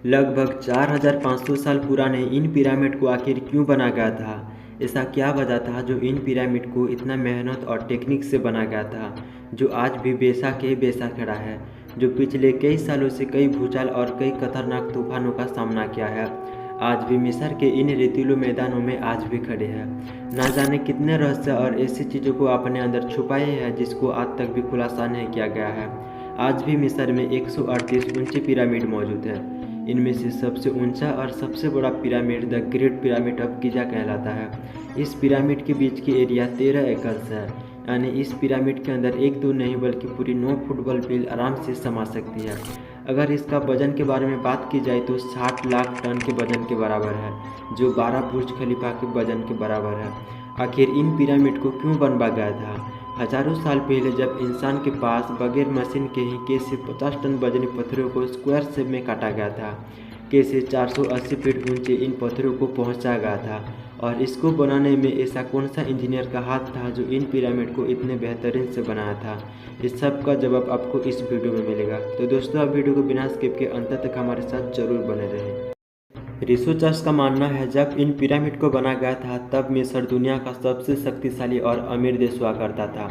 लगभग 4500 साल पुराने इन पिरामिड को आखिर क्यों बना गया था? ऐसा क्या वजह था जो इन पिरामिड को इतना मेहनत और टेक्निक से बना गया था, जो आज भी वैसा के वैसा खड़ा है, जो पिछले कई सालों से कई भूचाल और कई खतरनाक तूफानों का सामना किया है, आज भी मिस्र के इन रेतीले मैदानों में आज भी खड़े हैं। ना जाने कितने रहस्य और ऐसी चीज़ों को अपने अंदर छुपाए हैं जिसको आज तक भी खुलासा नहीं किया गया है। आज भी मिस्र में 138 ऊंचे पिरामिड मौजूद है। इनमें से सबसे ऊंचा और सबसे बड़ा pyramid the great pyramid of Giza कहलाता है। इस पिरामिड के बीच की एरिया 13 एकड़ है, यानी इस पिरामिड के अंदर एक दो नहीं बल्कि पूरी 9 फुटबॉल फील्ड आराम से समा सकती है। अगर इसका वजन के बारे में बात की जाए तो 60 लाख टन के वजन के बराबर है, जो 12 बुर्ज खलीफा के वजन के बराबर है। आखिर इन पिरामिड को क्यों बनवा गया था? हजारों साल पहले जब इंसान के पास बगैर मशीन के ही कैसे 50 टन वजनी पत्थरों को स्क्वायर शेप में काटा गया था, कैसे 480 फीट ऊंचे इन पत्थरों को पहुंचा गया था, और इसको बनाने में ऐसा कौन सा इंजीनियर का हाथ था जो इन पिरामिड को इतने बेहतरीन से बनाया था, इस सब का जवाब आपको इस वीडियो में मिलेगा। तो दोस्तों, आप वीडियो को बिना स्किप के अंत तक हमारे साथ जरूर बने रहें। रिसर्चर्स का मानना है जब इन पिरामिड को बना गया था तब मिस्र दुनिया का सबसे शक्तिशाली और अमीर देश हुआ करता था।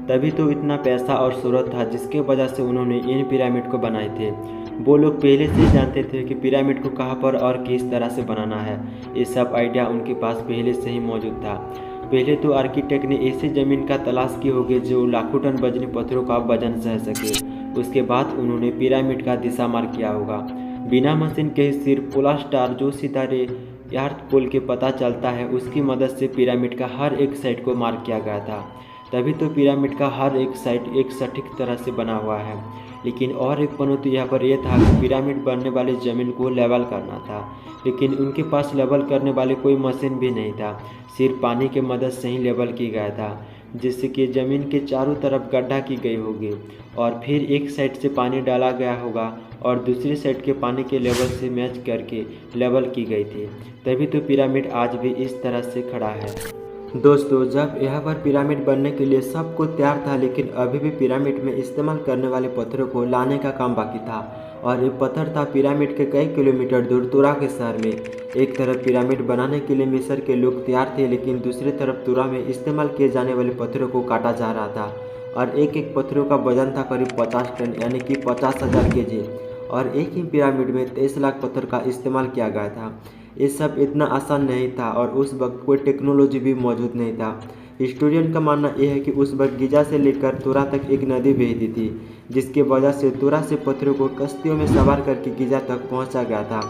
तभी तो इतना पैसा और शोहरत था जिसके वजह से उन्होंने इन पिरामिड को बनाए थे। वो लोग पहले से ही जानते थे कि पिरामिड को कहाँ पर और किस तरह से बनाना है। ये सब आइडिया उनके पास पहले से ही मौजूद था। पहले तो आर्किटेक्ट ने ऐसी ज़मीन का तलाश की होगी जो लाखों टन वजनी पत्थरों का वजन सह सके। उसके बाद उन्होंने पिरामिड का दिशा मार्ग किया होगा। बिना मशीन के ही सिर्फ पोलर स्टार जो सितारे यार्थ पोल के पता चलता है उसकी मदद से पिरामिड का हर एक साइड को मार्क किया गया था। तभी तो पिरामिड का हर एक साइड एक सटीक तरह से बना हुआ है। लेकिन और एक पनौती तो यहाँ पर यह था कि पिरामिड बनने वाली ज़मीन को लेवल करना था, लेकिन उनके पास लेवल करने वाले कोई मशीन भी नहीं था। सिर्फ पानी की मदद से ही लेवल किया गया था, जिससे कि ज़मीन के चारों तरफ गड्ढा की गई होगी और फिर एक साइड से पानी डाला गया होगा और दूसरी साइड के पानी के लेवल से मैच करके लेवल की गई थी। तभी तो पिरामिड आज भी इस तरह से खड़ा है। दोस्तों, जब यहाँ पर पिरामिड बनने के लिए सब कुछ तैयार था, लेकिन अभी भी पिरामिड में इस्तेमाल करने वाले पत्थरों को लाने का काम बाकी था। और ये पत्थर था पिरामिड के कई किलोमीटर दूर तुरा के शहर में। एक तरफ पिरामिड बनाने के लिए मिस्र के लोग तैयार थे, लेकिन दूसरी तरफ तुरा में इस्तेमाल किए जाने वाले पत्थरों को काटा जा रहा था। और एक एक पत्थरों का वजन था करीब 50 टन, यानी कि 50,000 केजी। और एक ही पिरामिड में 23 लाख पत्थर का इस्तेमाल किया गया था। ये सब इतना आसान नहीं था और उस वक्त कोई टेक्नोलॉजी भी मौजूद नहीं था। हिस्टोरियन का मानना यह है कि उस वक्त गिजा से लेकर तुरा तक एक नदी बहती थी, जिसके वजह से तुरा से पत्थरों को कश्तियों में सवार करके गिजा तक पहुंचा गया था।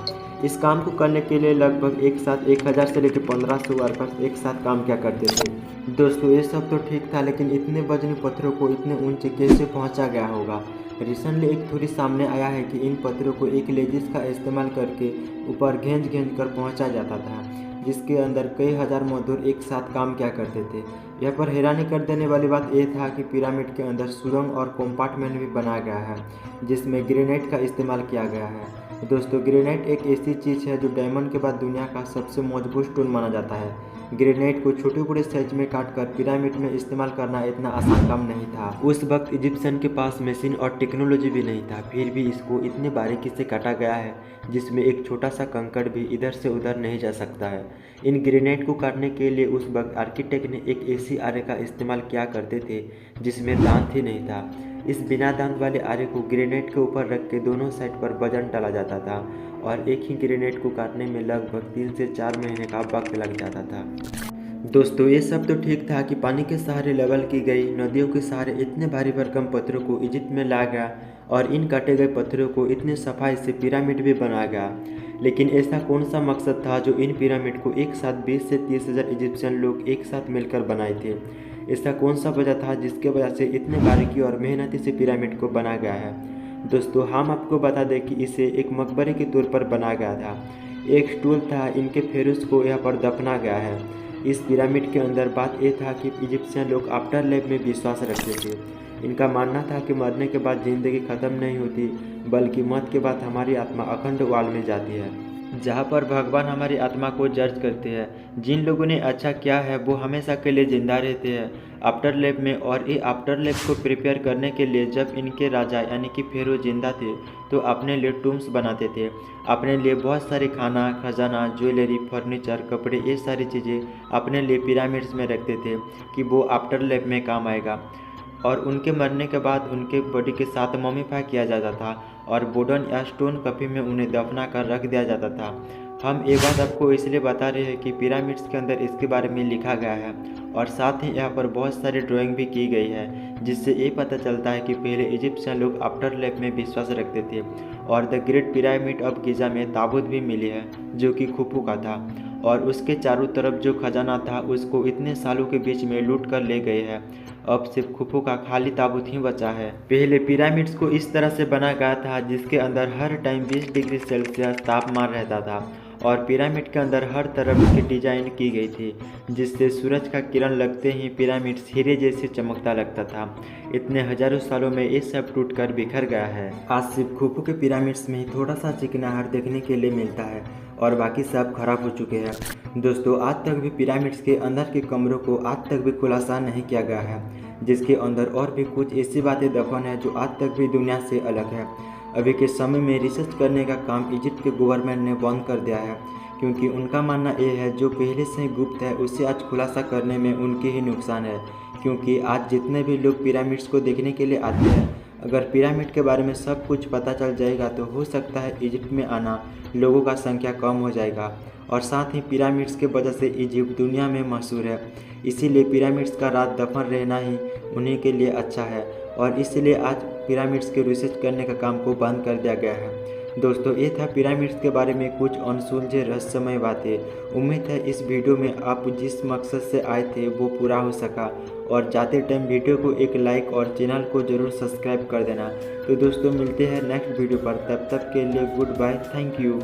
इस काम को करने के लिए लगभग एक साथ 1000 से लेकर 1500 वर्कर्स एक साथ काम किया करते थे। दोस्तों, ये सब तो ठीक था, लेकिन इतने वजनी पत्थरों को इतने ऊंचे कैसे पहुंचा गया होगा? रिसेंटली एक थ्योरी सामने आया है कि इन पत्थरों को एक लेजिस का इस्तेमाल करके ऊपर घेंच कर पहुंचा जाता था, जिसके अंदर कई हजार मजदूर एक साथ काम किया करते थे। यहाँ पर हैरानी कर देने वाली बात यह था कि पिरामिड के अंदर सुरंग और कंपार्टमेंट भी बनाया गया है, जिसमें ग्रेनाइट का इस्तेमाल किया गया है। दोस्तों, ग्रेनाइट एक ऐसी चीज़ है जो डायमंड के बाद दुनिया का सबसे मजबूत स्टोन माना जाता है। ग्रेनाइट को छोटे बड़े साइज में काटकर पिरामिड में इस्तेमाल करना इतना आसान काम नहीं था। उस वक्त इजिप्शियन के पास मशीन और टेक्नोलॉजी भी नहीं था, फिर भी इसको इतने बारीकी से काटा गया है जिसमें एक छोटा सा कंकड़ भी इधर से उधर नहीं जा सकता है। इन ग्रेनाइट को काटने के लिए उस वक्त आर्किटेक्ट ने एक ऐसी आरे का इस्तेमाल किया करते थे जिसमें दांत ही नहीं था। इस बिना दांत वाले आरे को ग्रेनाइट के ऊपर रख के दोनों साइड पर वजन डाला जाता था और एक ही ग्रेनाइट को काटने में लगभग 3 से 4 महीने का वक्त लग जाता था। दोस्तों, ये सब तो ठीक था कि पानी के सहारे लेवल की गई नदियों के सहारे इतने भारी भरकम पत्थरों को इजिप्ट में ला गया और इन काटे गए पत्थरों को इतने सफाई से पिरामिड भी बनाया गया। लेकिन ऐसा कौन सा मकसद था जो इन पिरामिड को एक साथ 20 से 30 हज़ार इजिप्शियन लोग एक साथ मिलकर बनाए थे? ऐसा कौन सा वजह था जिसके वजह से इतने बारीकी और मेहनती से पिरामिड को बनाया गया है? दोस्तों, हम आपको बता दें कि इसे एक मकबरे के तौर पर बनाया गया था। एक स्टूल था, इनके फेरुस को यहाँ पर दफना गया है। इस पिरामिड के अंदर बात यह था कि इजिप्शियन लोग आफ्टर लाइफ में विश्वास रखते थे। इनका मानना था कि मरने के बाद जिंदगी खत्म नहीं होती, बल्कि मौत के बाद हमारी आत्मा अखंड वाल में जाती है। जहाँ पर भगवान हमारी आत्मा को जज करते हैं। जिन लोगों ने अच्छा किया है वो हमेशा के लिए जिंदा रहते हैं आफ्टर लाइफ में। और ये आफ्टर लाइफ को प्रिपेयर करने के लिए जब इनके राजा यानी कि फेरो जिंदा थे तो अपने लिए टूम्स बनाते थे। अपने लिए बहुत सारे खाना, खजाना, ज्वेलरी, फर्नीचर, कपड़े, ये सारी चीज़ें अपने लिए पिरामिड्स में रखते थे कि वो आफ्टर लाइफ में काम आएगा। और उनके मरने के बाद उनके बॉडी के साथ मम्मीफाई किया जाता था और वुडन या स्टोन कफी में उन्हें दफना कर रख दिया जाता था। हम ये बात आपको इसलिए बता रहे हैं कि पिरामिड्स के अंदर इसके बारे में लिखा गया है और साथ ही यहाँ पर बहुत सारी ड्राइंग भी की गई है, जिससे ये पता चलता है कि पहले इजिप्शियन लोग आफ्टर लाइफ में विश्वास रखते थे। और द ग्रेट पिरामिड ऑफ गिजा में ताबूत भी मिली है जो कि खुफू का था और उसके चारों तरफ जो खजाना था उसको इतने सालों के बीच में लूट कर ले गए हैं। अब सिर्फ खुफू का खाली ताबूत ही बचा है। पहले पिरामिड्स को इस तरह से बना गया था जिसके अंदर हर टाइम 20 डिग्री सेल्सियस तापमान रहता था और पिरामिड के अंदर हर तरफ की डिजाइन की गई थी जिससे सूरज का किरण लगते ही पिरामिड्स हीरे जैसे चमकता लगता था। इतने हजारों सालों में ये सब टूट कर बिखर गया है। आज सिर्फ खुफू के पिरामिड्स में ही थोड़ा सा चिकनाहट देखने के लिए मिलता है और बाकी सब खराब हो चुके हैं। दोस्तों, आज तक भी पिरामिड्स के अंदर के कमरों को आज तक भी खुलासा नहीं किया गया है, जिसके अंदर और भी कुछ ऐसी बातें दफन है जो आज तक भी दुनिया से अलग है। अभी के समय में रिसर्च करने का काम इजिप्ट के गवर्नमेंट ने बंद कर दिया है क्योंकि उनका मानना ये है जो पहले से ही गुप्त है उसे आज खुलासा करने में उनके ही नुकसान है। क्योंकि आज जितने भी लोग पिरामिड्स को देखने के लिए आते हैं, अगर पिरामिड के बारे में सब कुछ पता चल जाएगा तो हो सकता है इजिप्ट में आना लोगों का संख्या कम हो जाएगा। और साथ ही पिरामिड्स के वजह से इजिप्ट दुनिया में मशहूर है, इसीलिए पिरामिड्स का रात दफन रहना ही उन्हीं के लिए अच्छा है और इसलिए आज पिरामिड्स के रिसर्च करने का काम को बंद कर दिया गया है। दोस्तों, ये था पिरामिड्स के बारे में कुछ अनसुलझे रहस्यमय बातें। उम्मीद है इस वीडियो में आप जिस मकसद से आए थे वो पूरा हो सका। और जाते टाइम वीडियो को एक लाइक और चैनल को ज़रूर सब्सक्राइब कर देना। तो दोस्तों, मिलते हैं नेक्स्ट वीडियो पर, तब तक के लिए गुड बाय, थैंक यू।